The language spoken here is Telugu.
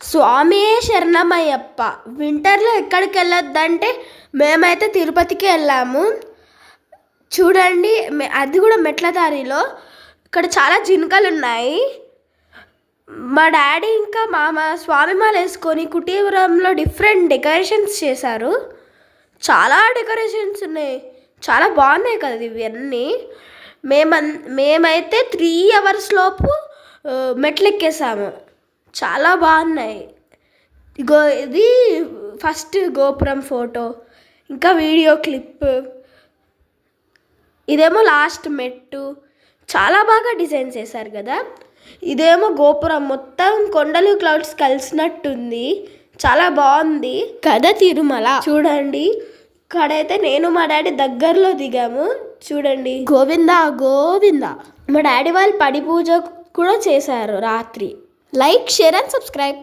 స్వామియే శరణమయ్యప్ప. వింటర్లో ఎక్కడికి వెళ్ళొద్దంటే మేమైతే తిరుపతికి వెళ్ళాము. చూడండి, అది కూడా మెట్ల దారిలో. ఇక్కడ చాలా జింకలు ఉన్నాయి. మా డాడీ ఇంకా మామ స్వామిమాల వేసుకొని కుటీరంలో డిఫరెంట్ డెకరేషన్స్ చేశారు. చాలా డెకరేషన్స్ ఉన్నాయి, చాలా బాగున్నాయి కదా ఇవన్నీ. మేమైతే 3 hours లోపు మెట్లు ఎక్కేసాము. చాలా బాగున్నాయి. ఇది ఫస్ట్ గోపురం ఫోటో, ఇంకా వీడియో క్లిప్. ఇదేమో లాస్ట్ మెట్టు. చాలా బాగా డిజైన్ చేశారు కదా. ఇదేమో గోపురం, మొత్తం కొండలు క్లౌడ్స్ కలిసినట్టుంది. చాలా బాగుంది కదా తిరుమల. చూడండి, ఇక్కడైతే నేను మా డాడీ దగ్గరలో దిగాము. చూడండి, గోవిందా గోవిందా. మా డాడీ వాళ్ళు పడి పూజ కూడా చేశారు రాత్రి. Like, share and subscribe.